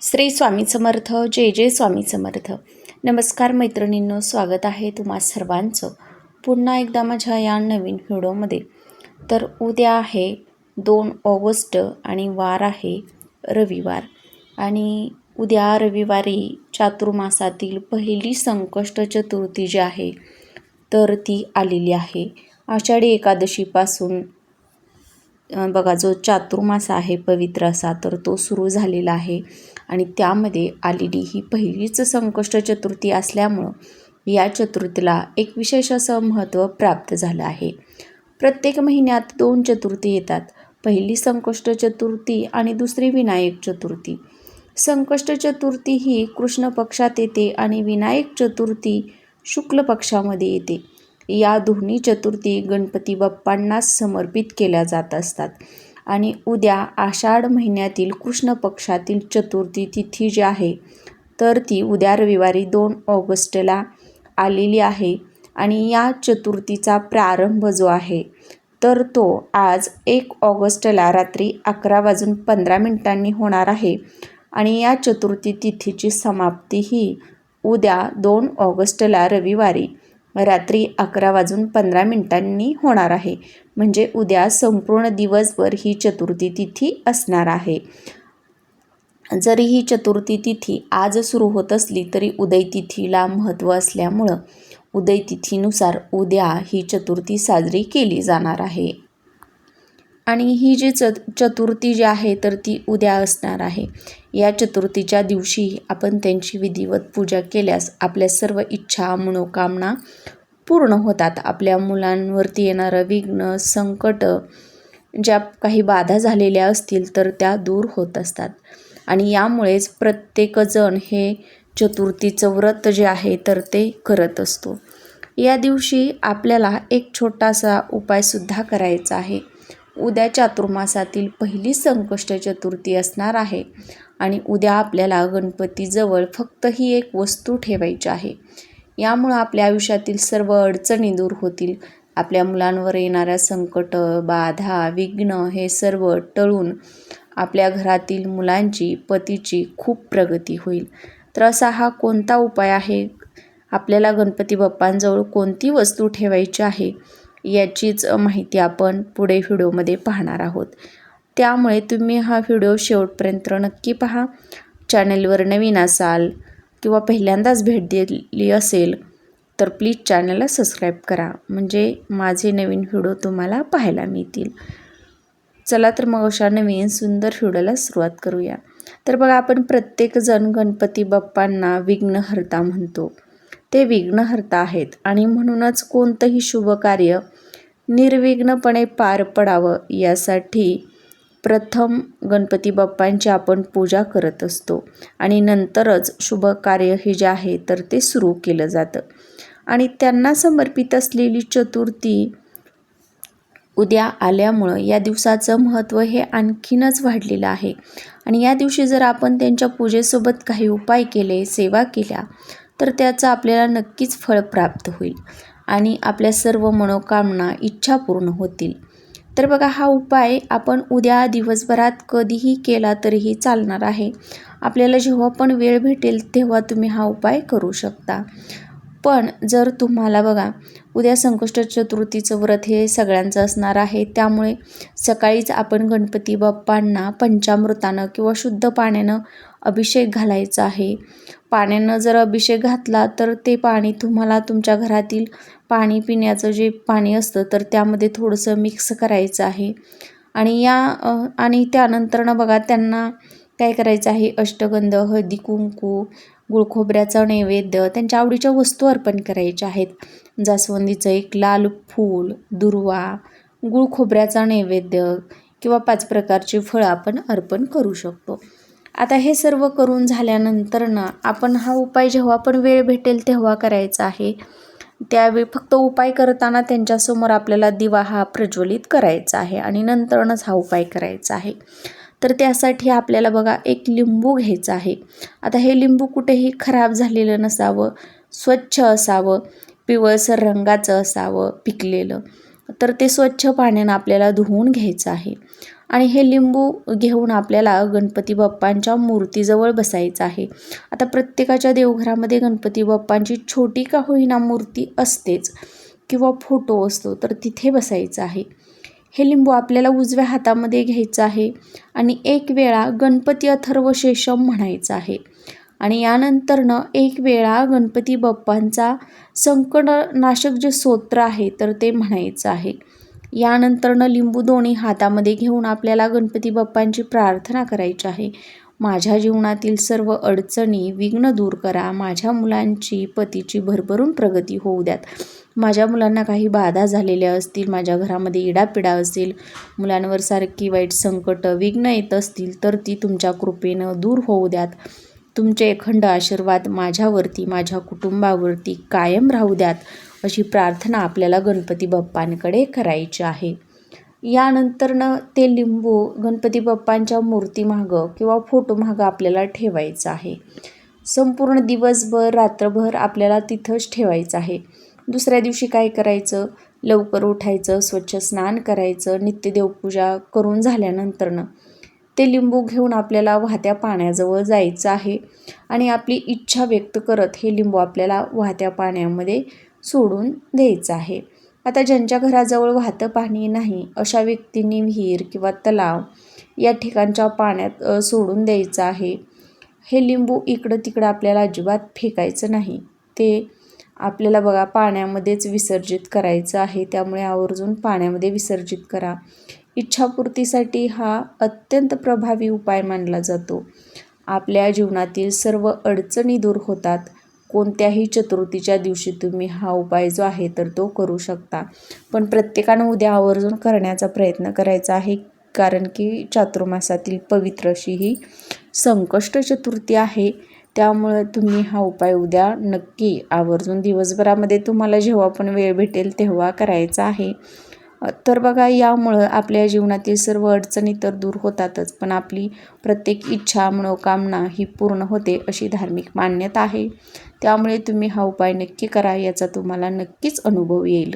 श्री स्वामी समर्थ. जय जय स्वामी समर्थ. नमस्कार मैत्रिणींनो, स्वागत आहे तुम्हा सर्वांचं पुन्हा एकदा माझ्या या नवीन व्हिडिओमध्ये. तर उद्या आहे 2 ऑगस्ट आणि वार आहे रविवार. आणि उद्या रविवारी चातुर्मासातील पहिली संकष्ट चतुर्थी जी आहे तर ती आलेली आहे. आषाढी एकादशीपासून बघा जो चातुर्मास आहे पवित्र असा तर तो सुरू झालेला आहे आणि त्यामध्ये आलेली ही पहिलीच संकष्ट चतुर्थी असल्यामुळं या चतुर्थीला एक विशेष असं महत्त्व प्राप्त झालं आहे. प्रत्येक महिन्यात 2 चतुर्थी येतात. पहिली संकष्ट चतुर्थी आणि दुसरी विनायक चतुर्थी. संकष्ट चतुर्थी ही कृष्ण पक्षात येते आणि विनायक चतुर्थी शुक्ल पक्षामध्ये येते. या दोन्ही चतुर्थी गणपती बाप्पांनाच समर्पित केल्या जात असतात. आणि उद्या आषाढ महिन्यातील कृष्ण पक्षातील चतुर्थी तिथी जी आहे तर ती उद्या रविवारी 2 ऑगस्टला आलेली आहे. आणि या चतुर्थीचा प्रारंभ जो आहे तर तो आज 1 ऑगस्टला रात्री 11:15 होणार आहे. आणि या चतुर्थी तिथीची समाप्ती ही उद्या 2 ऑगस्टला रविवारी रात्री 11:15 होणार आहे. म्हणजे उद्या संपूर्ण दिवसभर ही चतुर्थी तिथी असणार आहे. जरी ही चतुर्थी तिथी आज सुरू होत असली तरी उदय तिथीला महत्त्व असल्यामुळं उदय तिथीनुसार उद्या ही चतुर्थी साजरी केली जाणार आहे. आणि ही जी चतुर्थी जी आहे तर ती उद्या असणार आहे. या चतुर्थीच्या दिवशी आपण त्यांची विधिवत पूजा केल्यास आपल्या सर्व इच्छा मनोकामना पूर्ण होतात. आपल्या मुलांवरती येणारं विघ्न संकट ज्या काही बाधा झालेल्या असतील तर त्या दूर होत असतात. आणि यामुळेच प्रत्येकजण हे चतुर्थीचं व्रत जे आहे तर ते करत असतो. या दिवशी आपल्याला एक छोटासा उपायसुद्धा करायचा आहे. उद्या चातुर्मासातील पहिली संकष्ट चतुर्थी असणार आहे आणि उद्या आपल्याला गणपतीजवळ फक्त ही एक वस्तू ठेवायची आहे. यामुळं आपल्या आयुष्यातील सर्व अडचणी दूर होतील. आपल्या मुलांवर येणाऱ्या संकट बाधा विघ्न हे सर्व टळून आपल्या घरातील मुलांची पतीची खूप प्रगती होईल. तर असा हा कोणता उपाय आहे, आपल्याला गणपती बाप्पांजवळ कोणती वस्तू ठेवायची आहे याचीच माहिती आपण पुढे व्हिडिओमध्ये पाहणार आहोत. त्यामुळे तुम्ही हा व्हिडिओ शेवटपर्यंत नक्की पहा. चॅनलवर नवीन असाल किंवा पहिल्यांदाच भेट दिली असेल तर प्लीज चॅनलला सबस्क्राईब करा, म्हणजे माझे नवीन व्हिडिओ तुम्हाला पाहायला मिळतील. चला तर मग अशा नवीन सुंदर व्हिडिओला सुरुवात करूया. तर बघा, आपण प्रत्येकजण गणपती बाप्पांना विघ्नहर्ता म्हणतो. ते विघ्नहर्ता आहेत आणि म्हणूनच कोणतंही शुभ कार्य निर्विघ्नपणे पार पडावं यासाठी प्रथम गणपती बाप्पांची आपण पूजा करत असतो आणि नंतरच शुभ कार्य हे जे आहे तर ते सुरू केलं जातं. आणि त्यांना समर्पित असलेली चतुर्थी उद्या आल्यामुळं या दिवसाचं महत्त्व हे आणखीनच वाढलेलं आहे. आणि या दिवशी जर आपण त्यांच्या पूजेसोबत काही उपाय केले, सेवा केल्या तर त्याचं आपल्याला नक्कीच फळ प्राप्त होईल आणि आपल्या सर्व मनोकामना इच्छा पूर्ण होतील. तर बघा, हा उपाय आपण उद्या दिवसभरात कधीही केला तरीही चालणार आहे. आपल्याला जेव्हा पण वेळ भेटेल तेव्हा तुम्ही हा उपाय करू शकता. पण जर तुम्हाला बघा, उद्या संकष्ट चतुर्थीचं व्रत हे सगळ्यांचं असणार आहे. त्यामुळे सकाळीच आपण गणपती बाप्पांना पंचामृतानं किंवा शुद्ध पाण्यानं अभिषेक घालायचा आहे. पाण्यानं जर अभिषेक घातला तर ते पाणी तुम्हाला तुमच्या घरातील पाणी पिण्याचं जे पाणी असतं तर त्यामध्ये थोडंसं मिक्स करायचं आहे. आणि त्यानंतरनं बघा, त्यांना काय करायचं आहे, अष्टगंध, हळदी कुंकू, गुळखोबऱ्याचा नैवेद्य, त्यांच्या आवडीच्या वस्तू अर्पण करायच्या आहेत. जास्वंदीचं एक लाल फूल, दुर्वा, गुळखोबऱ्याचा नैवेद्य किंवा 5 प्रकारची फळं आपण अर्पण करू शकतो. आता हे सर्व करून झाल्यानंतरनं आपण हा उपाय जेव्हा पण वेळ भेटेल तेव्हा करायचा आहे. त्यावेळी फक्त उपाय करताना त्यांच्यासमोर आपल्याला दिवा हा प्रज्वलित करायचा आहे आणि नंतरनंच हा उपाय करायचा आहे. तर त्यासाठी आपल्याला बघा, एक लिंबू घ्यायचं आहे. आता हे लिंबू कुठेही खराब झालेलं नसावं, स्वच्छ असावं, पिवळसर रंगाचं असावं पिकलेलं. तर ते स्वच्छ पाण्यानं आपल्याला धुवून घ्यायचं आहे. आणि हे लिंबू घेऊन आपल्याला गणपती बाप्पांच्या मूर्तीजवळ बसायचं आहे. आता प्रत्येकाच्या देवघरामध्ये गणपती बाप्पांची छोटी का होईना मूर्ती असतेच किंवा फोटो असतो, तर तिथे बसायचं आहे. हे लिंबू आपल्याला उजव्या हातामध्ये घ्यायचं आहे आणि एक वेळा गणपती अथर्व शेषम म्हणायचं आहे आणि यानंतरनं एक वेळा गणपती बाप्पांचा संकटनाशक जे स्तोत्र आहे तर ते म्हणायचं आहे. यानंतरनं लिंबू दोन्ही हातामध्ये घेऊन आपल्याला गणपती बाप्पांची प्रार्थना करायची आहे. माझ्या जीवनातील सर्व अडचणी विघ्न दूर करा, माझ्या मुलांची पतीची भरभरून प्रगती होऊ द्यात, माझ्या मुलांना काही बाधा झालेल्या असतील, माझ्या घरामध्ये इडापिडा असेल, मुलांवर सारखी वाईट संकट विघ्न येत असतील तर ती तुमच्या कृपेनं दूर होऊ द्यात, तुमचे अखंड आशीर्वाद माझ्यावरती माझ्या कुटुंबावरती कायम राहू द्यात, अशी प्रार्थना आपल्याला गणपती बाप्पांकडे करायची आहे. यानंतरनं ते लिंबू गणपती बाप्पांच्या मूर्तीमागं किंवा फोटोमागं आपल्याला ठेवायचं आहे. संपूर्ण दिवसभर रात्रभर आपल्याला तिथंच ठेवायचं आहे. दुसऱ्या दिवशी काय करायचं, लवकर उठायचं, स्वच्छ स्नान करायचं, नित्यदेवपूजा करून झाल्यानंतरनं ते लिंबू घेऊन आपल्याला वाहत्या पाण्याजवळ जायचं आहे आणि आपली इच्छा व्यक्त करत हे लिंबू आपल्याला वाहत्या पाण्यामध्ये सोडून द्यायचं आहे. आता ज्यांच्या घराजवळ वाहतं पाणी नाही अशा व्यक्तींनी विहीर किंवा तलाव या ठिकाणच्या पाण्यात सोडून द्यायचं आहे. हे लिंबू इकडं तिकडं आपल्याला अजिबात फेकायचं नाही, ते आपल्याला बघा पाण्यामध्येच विसर्जित करायचं आहे. त्यामुळे आवर्जून पाण्यामध्ये विसर्जित करा. इच्छापूर्तीसाठी हा अत्यंत प्रभावी उपाय मानला जातो. आपल्या जीवनातील सर्व अडचणी दूर होतात. कोणत्याही चतुर्थीच्या दिवशी तुम्ही हा उपाय जो आहे तर तो करू शकता. पण प्रत्येकानं उद्या आवर्जून करण्याचा प्रयत्न करायचा आहे, कारण की चातुर्मासातील पवित्र अशी ही संकष्ट चतुर्थी आहे. त्यामुळे तुम्ही हा उपाय उद्या नक्की आवर्जून दिवसभरामध्ये तुम्हाला जेव्हा पण वेळ भेटेल तेव्हा करायचा आहे. तर बघा, यामुळं आपल्या जीवनातील सर्व अडचणी तर दूर होतातच, पण आपली प्रत्येक इच्छा मनोकामना ही पूर्ण होते अशी धार्मिक मान्यता आहे. त्यामुळे तुम्ही हा उपाय नक्की करा, याचा तुम्हाला नक्कीच अनुभव येईल.